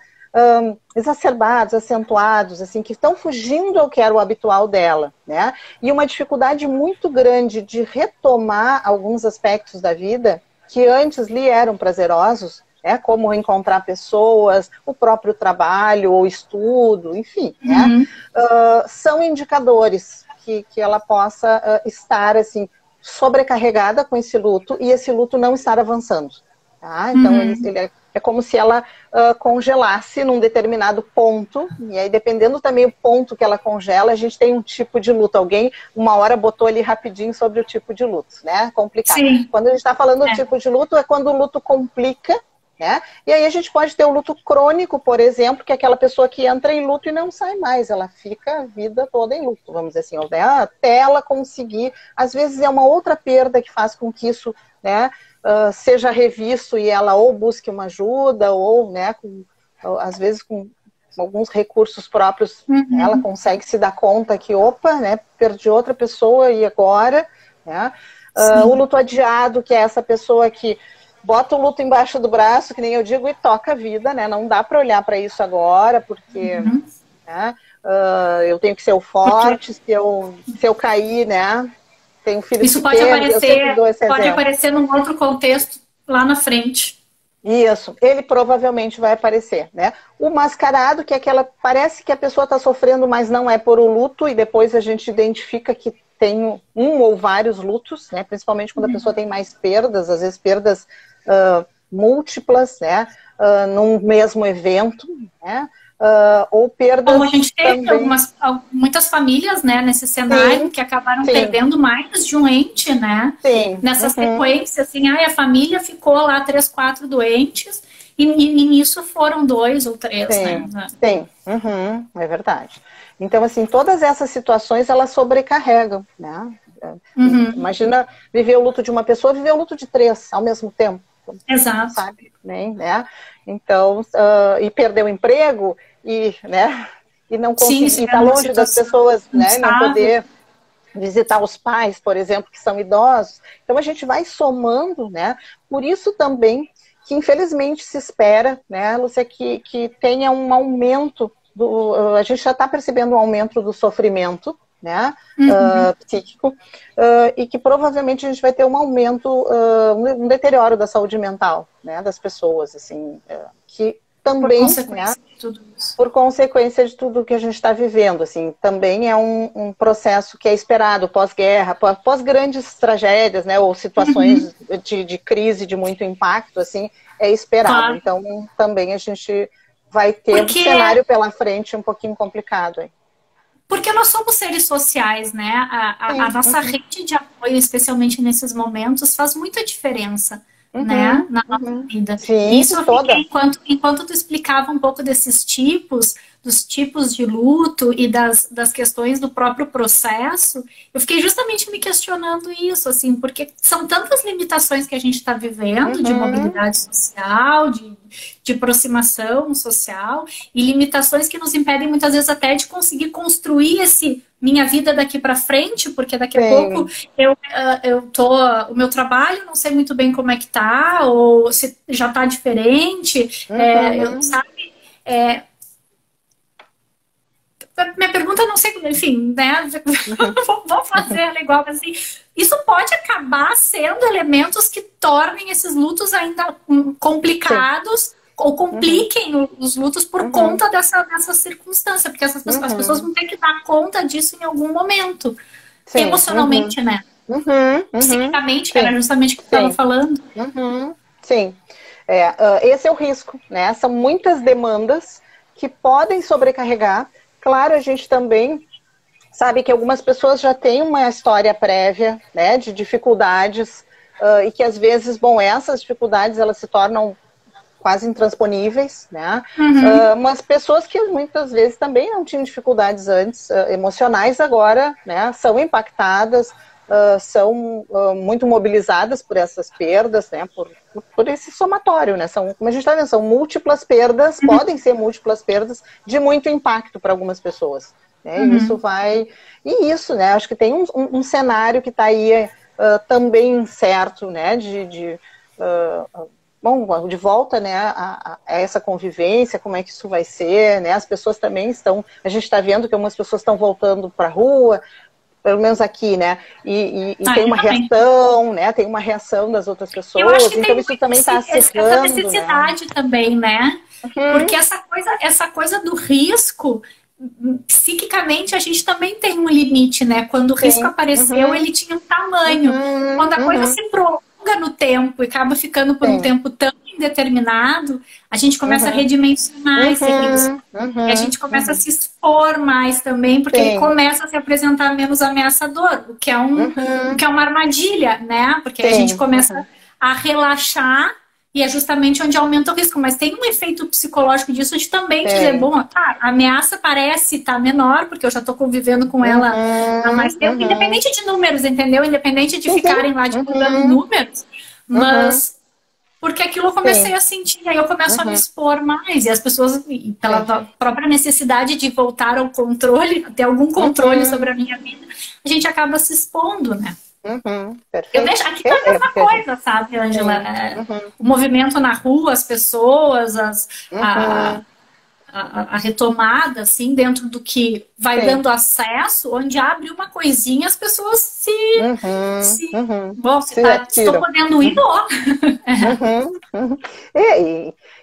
exacerbados, acentuados, assim, que estão fugindo ao que era o habitual dela, né? E uma dificuldade muito grande de retomar alguns aspectos da vida que antes lhe eram prazerosos, como encontrar pessoas, o próprio trabalho, ou estudo, enfim, né? São indicadores que ela possa estar, assim, sobrecarregada com esse luto e esse luto não estar avançando. Tá? Então, ele é como se ela congelasse num determinado ponto, e aí, dependendo também do ponto que ela congela, a gente tem um tipo de luto. Alguém, uma hora, botou ali rapidinho sobre o tipo de luto, né? Complicado. Sim. Quando a gente está falando do tipo de luto, é quando o luto complica, né? E aí a gente pode ter o luto crônico, por exemplo, que é aquela pessoa que entra em luto e não sai mais, ela fica a vida toda em luto, vamos dizer assim, né? Até ela conseguir, às vezes é uma outra perda que faz com que isso, né, seja revisto e ela ou busque uma ajuda, ou, né, às vezes com alguns recursos próprios, ela consegue se dar conta que, opa, né, perdi outra pessoa e agora, né? O luto adiado, que é essa pessoa que bota o luto embaixo do braço, que nem eu digo, e toca a vida, né? Não dá para olhar para isso agora, porque né, eu tenho que ser o forte, se eu cair, né? Tenho filhos isso pequenos, pode aparecer num outro contexto lá na frente. Isso, ele provavelmente vai aparecer, né? O mascarado, que é aquela, parece que a pessoa está sofrendo, mas não é por o luto, e depois a gente identifica que tem um ou vários lutos, né? Principalmente quando a pessoa tem mais perdas, às vezes perdas múltiplas, né? Num mesmo evento, né? Ou perdas. Como a gente teve muitas famílias, né, nesse cenário, que acabaram perdendo mais de um ente, né? Nessa sequência, assim, a família ficou lá 3, 4 doentes, e nisso foram 2 ou 3, né? É verdade. Então, assim, todas essas situações, elas sobrecarregam, né? Imagina viver o luto de uma pessoa, viver o luto de 3 ao mesmo tempo. Exato. Sabe, né? Então, e perder o emprego, e, né? e não conseguir, estar longe das pessoas, né? Não poder visitar os pais, por exemplo, que são idosos. Então a gente vai somando, né? Por isso também que infelizmente se espera, né, Lúcia, que tenha um aumento a gente já está percebendo um aumento do sofrimento, né, psíquico, e que provavelmente a gente vai ter um aumento, um deterioro da saúde mental, né, das pessoas, assim, que também, por consequência de tudo que a gente está vivendo, assim, também é um processo que é esperado pós-guerra, pós grandes tragédias, né, ou situações de crise, de muito impacto, assim, é esperado. Claro. Então, também a gente vai ter um cenário pela frente um pouquinho complicado aí. Porque nós somos seres sociais, né? A nossa rede de apoio, especialmente nesses momentos, faz muita diferença. Né, na nossa vida. Sim, isso enquanto tu explicava um pouco desses tipos, dos tipos de luto e das questões do próprio processo, eu fiquei justamente me questionando isso, assim, porque são tantas limitações que a gente está vivendo de mobilidade social, de aproximação social, e limitações que nos impedem muitas vezes até de conseguir construir minha vida daqui para frente, porque daqui a pouco o meu trabalho, não sei muito bem como é que tá, ou se já tá diferente, minha pergunta, não sei, enfim, né, vou fazer ela igual, mas assim, isso pode acabar sendo elementos que tornem esses lutos ainda complicados, ou compliquem os lutos por conta dessa circunstância, porque as pessoas vão ter que dar conta disso em algum momento, emocionalmente, né? Psicicamente, que era justamente o que eu estava falando. Sim, esse é o risco, né? São muitas demandas que podem sobrecarregar. Claro, a gente também sabe que algumas pessoas já têm uma história prévia, né, de dificuldades, e que às vezes, essas dificuldades elas se tornam quase intransponíveis, né? Mas pessoas que muitas vezes também não tinham dificuldades antes, emocionais, agora, né, são impactadas, são muito mobilizadas por essas perdas, né, por esse somatório, né? São, como a gente está vendo, são múltiplas perdas, podem ser múltiplas perdas de muito impacto para algumas pessoas. Né? E isso, né? Acho que tem um cenário que está aí também incerto, né? De volta, né, a essa convivência, como é que isso vai ser, né? As pessoas também a gente está vendo que algumas pessoas estão voltando para a rua, pelo menos aqui, né? E tem uma reação, né? Tem uma reação das outras pessoas, então isso também está acirrando. Essa necessidade, né? Também, né? Porque essa coisa do risco, psiquicamente a gente também tem um limite, né? Quando o risco apareceu, ele tinha um tamanho. Quando a coisa se prolonga no tempo e acaba ficando por um tempo tão indeterminado, a gente começa a redimensionar esse risco. E a gente começa a se expor mais também, porque ele começa a se apresentar menos ameaçador, o que é uma armadilha, né? Porque a gente começa a relaxar e é justamente onde aumenta o risco. Mas tem um efeito psicológico disso de também dizer, a ameaça parece estar menor, porque eu já estou convivendo com ela há mais tempo, independente de números, entendeu? Independente de ficarem lá divulgando números, mas porque aquilo eu comecei a sentir, aí eu começo a me expor mais, e as pessoas, pela própria necessidade de voltar ao controle, ter algum controle sobre a minha vida, a gente acaba se expondo, né? Eu vejo aqui tá a mesma coisa, sabe, Ângela? O movimento na rua, as pessoas, a retomada, assim, dentro do que vai dando acesso, onde abre uma coisinha, as pessoas estou podendo ir,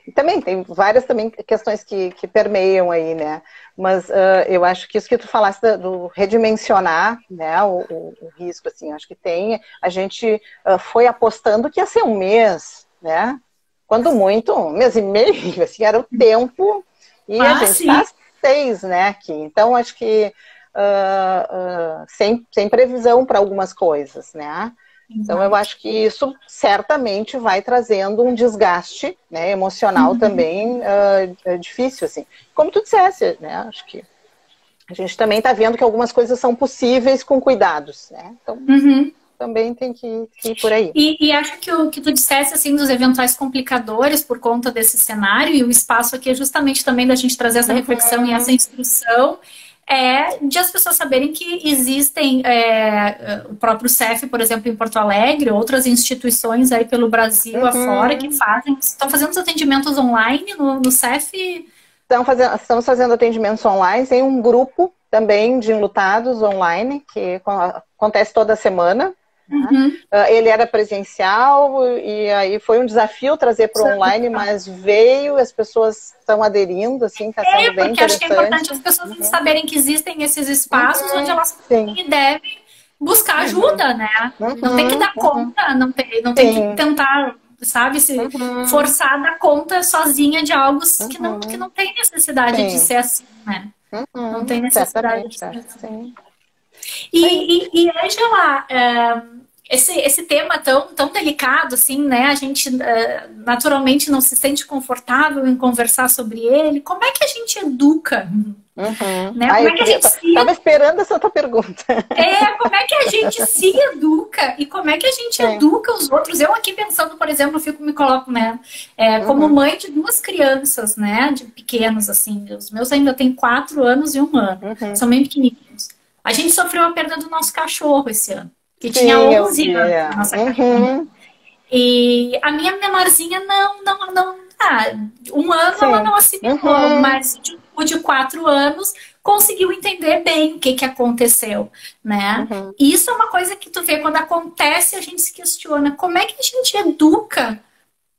E também tem várias questões que permeiam aí, né? Mas eu acho que isso que tu falaste do redimensionar, né, o risco, assim, acho que a gente foi apostando que ia ser um mês, né? Quando muito, 1 mês e meio, assim, era o tempo, e a gente está 6, né, aqui. Então, acho que sem previsão para algumas coisas, né? Então, eu acho que isso certamente vai trazendo um desgaste, né, emocional também difícil, assim. Como tu disseste, né, acho que a gente também está vendo que algumas coisas são possíveis com cuidados, né? Então, também tem que ir por aí. E acho que o que tu dissesse, assim, dos eventuais complicadores por conta desse cenário, e o espaço aqui é justamente também da gente trazer essa reflexão e essa instrução, de as pessoas saberem que existem o próprio CEF, por exemplo, em Porto Alegre, outras instituições aí pelo Brasil afora que estão fazendo os atendimentos online no CEF. Estamos fazendo atendimentos online, tem um grupo também de enlutados online, que acontece toda semana. Ele era presencial e aí foi um desafio trazer para o online, mas veio, as pessoas estão aderindo, assim, está sendo bem interessante. Porque acho que é importante as pessoas saberem que existem esses espaços onde elas podem e devem buscar ajuda, né? Não tem que dar conta, não tem que tentar, sabe, se forçar a dar conta sozinha de algo que não tem necessidade de ser assim, né? Não tem necessidade de ser assim. E Ângela, esse tema tão delicado, assim, né? A gente naturalmente não se sente confortável em conversar sobre ele. Como é que a gente educa? Né? Como é que a gente Estava esperando essa tua pergunta. Como é que a gente se educa e como é que a gente educa os outros? Eu aqui pensando, por exemplo, me coloco, né? Como mãe de 2 crianças, né? De pequenos, assim. Os meus ainda têm 4 anos e 1 ano. São bem pequenininhos. A gente sofreu a perda do nosso cachorro esse ano, que tinha 11 anos. Nossa cachorra. E a minha menorzinha não 1 ano ela não assimilou, mas o de 4 anos conseguiu entender bem o que aconteceu, né? E isso é uma coisa que tu vê quando acontece, a gente se questiona como é que a gente educa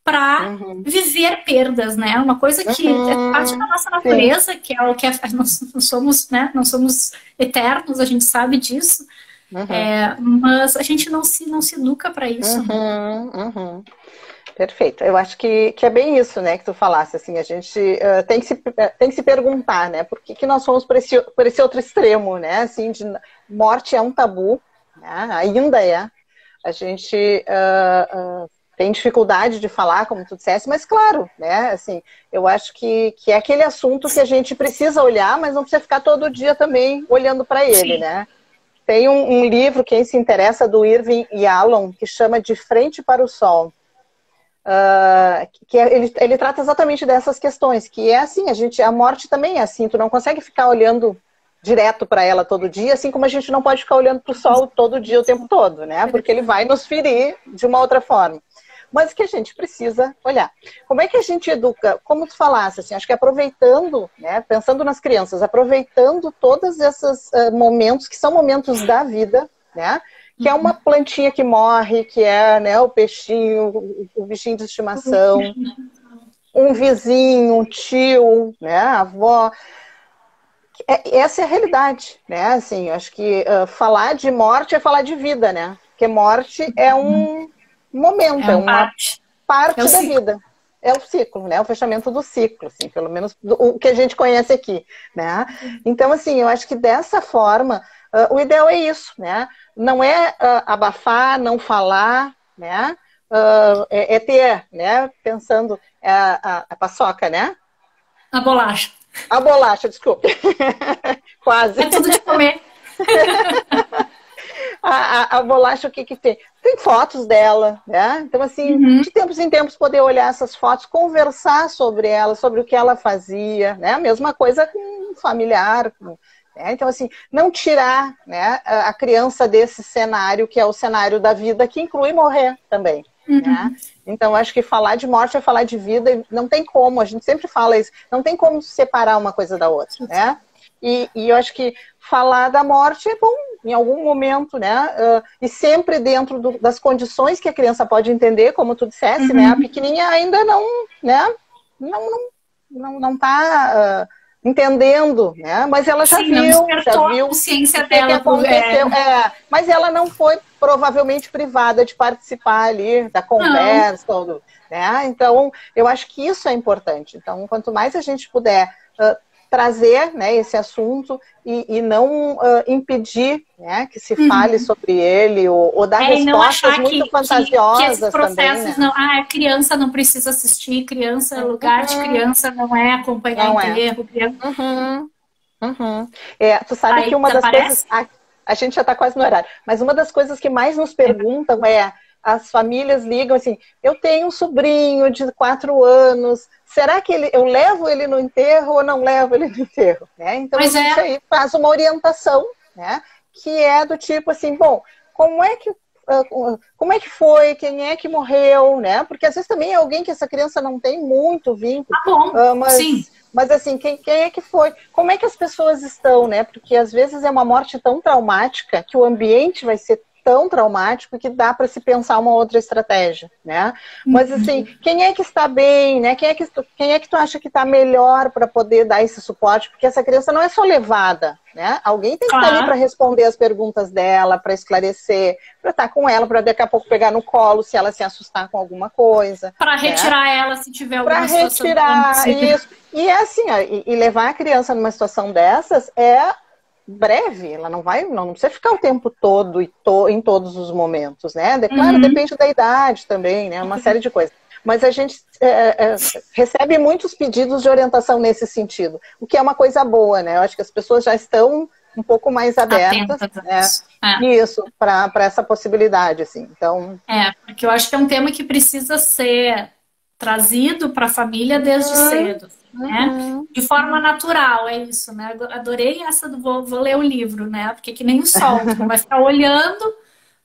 para viver perdas, né? Uma coisa que é parte da nossa natureza, que é o que nós não somos, né? Não somos eternos, a gente sabe disso. Mas a gente não se educa para isso. Perfeito. Eu acho que é bem isso, né, que tu falasse, assim, a gente tem que se perguntar, né, por que nós fomos por esse outro extremo, né, assim, de morte é um tabu, né, ainda é. A gente tem dificuldade de falar, como tu disseste, mas claro, né, assim, eu acho que é aquele assunto que a gente precisa olhar, mas não precisa ficar todo dia também olhando para ele, né. Tem um livro, quem se interessa, do Irving Yalom, que chama De Frente para o Sol. Ele trata exatamente dessas questões, que é assim, a morte também é assim, tu não consegue ficar olhando direto para ela todo dia, assim como a gente não pode ficar olhando para o sol todo dia, o tempo todo, né? Porque ele vai nos ferir de uma outra forma. Mas que a gente precisa olhar. Como é que a gente educa? Como tu falasse, assim, acho que aproveitando, né, pensando nas crianças, aproveitando todos esses momentos que são momentos da vida, né? Que é uma plantinha que morre, que é, né, o peixinho, o bichinho de estimação, um vizinho, um tio, né, a avó. Essa é a realidade, né? Assim, acho que falar de morte é falar de vida, né? Porque morte é um momento, é uma parte da vida. É o ciclo, né? O fechamento do ciclo, assim, pelo menos o que a gente conhece aqui, né? Então, assim, eu acho que dessa forma, o ideal é isso, né? Não é abafar, não falar, né? É ter, né? Pensando a paçoca, né? A bolacha. A bolacha, desculpe. Quase. É tudo de comer. A bolacha, o que tem? Tem fotos dela, né? Então, assim, de tempos em tempos poder olhar essas fotos, conversar sobre ela, sobre o que ela fazia, né? A mesma coisa com um familiar, né? Então, assim, não tirar, né, a criança desse cenário, que é o cenário da vida, que inclui morrer também. Né? Então, acho que falar de morte é falar de vida, e não tem como, a gente sempre fala isso, não tem como separar uma coisa da outra, né? E eu acho que falar da morte é bom em algum momento, né? E sempre dentro das condições que a criança pode entender, como tu dissesse, né? A pequenininha ainda não, né? Não tá entendendo, né? Mas ela já viu a consciência dela, que aconteceu. Mas ela não foi provavelmente privada de participar ali da conversa, né? Então, eu acho que isso é importante. Então, quanto mais a gente puder trazer, né, esse assunto e não impedir, né, que se fale sobre ele ou dar respostas muito fantasiosas que esses processos também, né? A criança não precisa assistir, criança, lugar de criança não é acompanhar enterro. Tu sabe que uma das coisas... A gente já está quase no horário. Mas uma das coisas que mais nos perguntam é, as famílias ligam assim, eu tenho um sobrinho de 4 anos, será que eu levo ele no enterro ou não levo ele no enterro? Né? Então a gente aí faz uma orientação, né? Que é do tipo assim, bom, como é que foi, quem é que morreu, né? Porque às vezes também é alguém que essa criança não tem muito vínculo. Sim. Mas assim, quem é que foi? Como é que as pessoas estão, né? Porque às vezes é uma morte tão traumática que o ambiente vai ser tão traumático que dá para se pensar uma outra estratégia, né? Mas assim, quem é que está bem, né? Quem é que tu acha que está melhor para poder dar esse suporte? Porque essa criança não é só levada, né? Alguém tem que estar ali para responder as perguntas dela, para esclarecer, para estar com ela, para daqui a pouco pegar no colo se ela se assustar com alguma coisa. Para retirar ela se tiver alguma situação. Para retirar, isso. E é assim, ó, e levar a criança numa situação dessas é breve, ela não precisa ficar o tempo todo em todos os momentos, né? Claro, depende da idade também, né? Uma série de coisas. Mas a gente recebe muitos pedidos de orientação nesse sentido, o que é uma coisa boa, né? Eu acho que as pessoas já estão um pouco mais abertas, né? Isso, para essa possibilidade, assim. Então... porque eu acho que é um tema que precisa ser trazido para a família desde cedo. Né? De forma natural, é isso, né? Adorei essa do vou ler o livro, né? Porque que nem o sol, tu vai ficar olhando,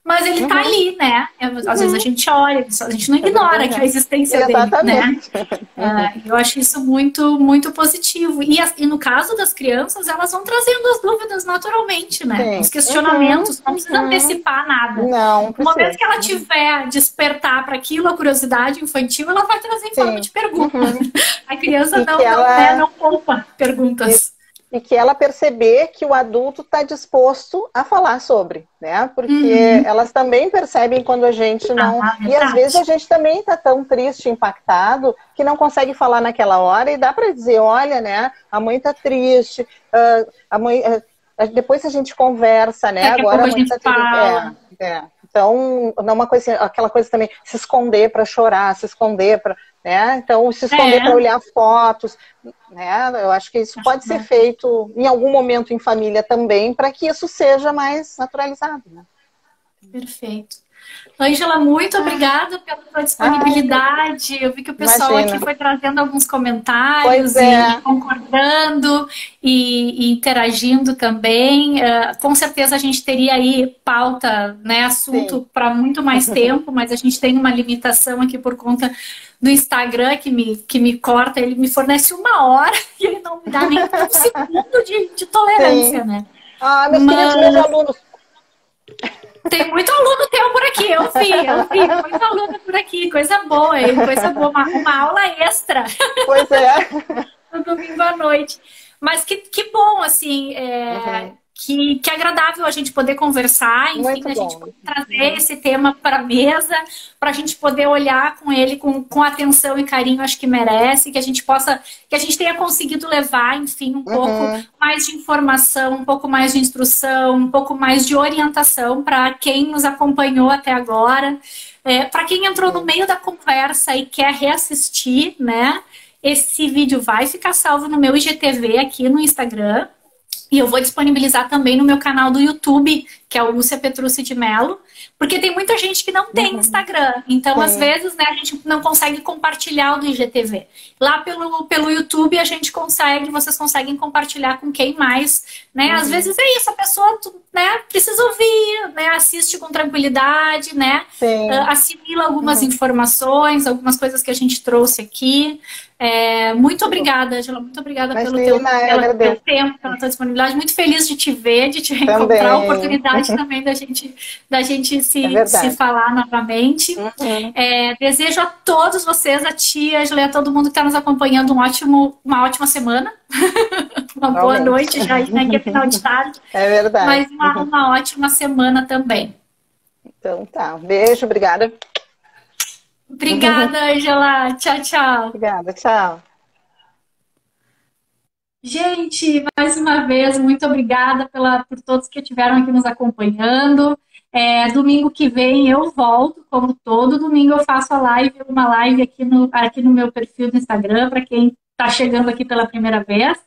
mas ele tá ali, né? Às vezes a gente olha, a gente não ignora que a existência dele, né? Eu acho isso muito, muito positivo. E no caso das crianças, elas vão trazendo as dúvidas naturalmente, né? Os questionamentos, não precisa antecipar nada. Não, no momento que ela tiver despertar para aquilo, a curiosidade infantil, ela vai trazer em forma de pergunta. A criança não poupa perguntas. E que ela perceber que o adulto está disposto a falar sobre, né? Porque elas também percebem quando a gente não... E às vezes a gente também está tão triste, impactado, que não consegue falar naquela hora e dá para dizer, olha, né? A mãe está triste, a mãe... depois a gente conversa, né? Agora a mãe está triste. Então, não é uma coisa, aquela coisa também, se esconder para chorar, se esconder para... Né? Então, se esconder para olhar fotos, né? Eu acho que isso pode ser feito em algum momento em família também, para que isso seja mais naturalizado. Né? Perfeito. Ângela, muito obrigada pela tua disponibilidade. Eu vi que o pessoal aqui foi trazendo alguns comentários e concordando e interagindo também. Com certeza a gente teria aí pauta, né, assunto para muito mais tempo, mas a gente tem uma limitação aqui por conta do Instagram que me corta, ele me fornece 1 hora e ele não me dá nem 1 segundo de tolerância, né? Meus alunos. Tem muito aluno teu por aqui, eu vi, muito aluno por aqui, coisa boa, uma aula extra. Pois é. No domingo à noite. Mas que bom, assim, que agradável a gente poder conversar, enfim, a gente poder trazer esse tema para a mesa, para a gente poder olhar com ele com atenção e carinho, acho que merece, que a gente tenha conseguido levar, enfim, um pouco mais de informação, um pouco mais de instrução, um pouco mais de orientação para quem nos acompanhou até agora, para quem entrou no meio da conversa e quer reassistir, né? Esse vídeo vai ficar salvo no meu IGTV aqui no Instagram. E eu vou disponibilizar também no meu canal do YouTube, que é o Lúcia Petrucci de Mello, porque tem muita gente que não tem Instagram. Então, às vezes, né, a gente não consegue compartilhar o do IGTV. Lá pelo YouTube vocês conseguem compartilhar com quem mais, né? Às vezes é isso, a pessoa, né, precisa ouvir, né, assiste com tranquilidade, né? Assimila algumas informações, algumas coisas que a gente trouxe aqui. Muito obrigada, Ângela, muito obrigada pelo teu tempo, pela tua disponibilidade. Muito feliz de te ver, de te reencontrar, a oportunidade também da gente se falar novamente. Desejo a todos vocês, a tia, a Ângela, a todo mundo que está nos acompanhando uma ótima semana. Uma boa noite já, né, que é final de tarde. É verdade. Mas uma ótima semana também. Então tá, um beijo, obrigada. Obrigada, Ângela. Tchau, tchau. Obrigada, tchau. Gente, mais uma vez, muito obrigada por todos que estiveram aqui nos acompanhando. Domingo que vem eu volto, como todo domingo eu faço uma live aqui no meu perfil do Instagram, para quem está chegando aqui pela primeira vez.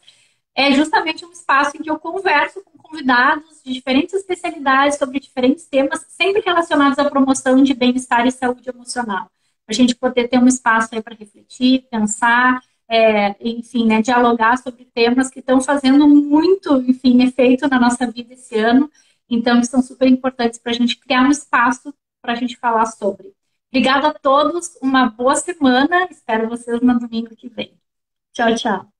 É justamente um espaço em que eu converso com convidados de diferentes especialidades sobre diferentes temas, sempre relacionados à promoção de bem-estar e saúde emocional. Para a gente poder ter um espaço aí para refletir, pensar, enfim, né, dialogar sobre temas que estão fazendo muito, enfim, efeito na nossa vida esse ano. Então, que são super importantes para a gente criar um espaço para a gente falar sobre. Obrigada a todos, uma boa semana. Espero vocês no domingo que vem. Tchau, tchau.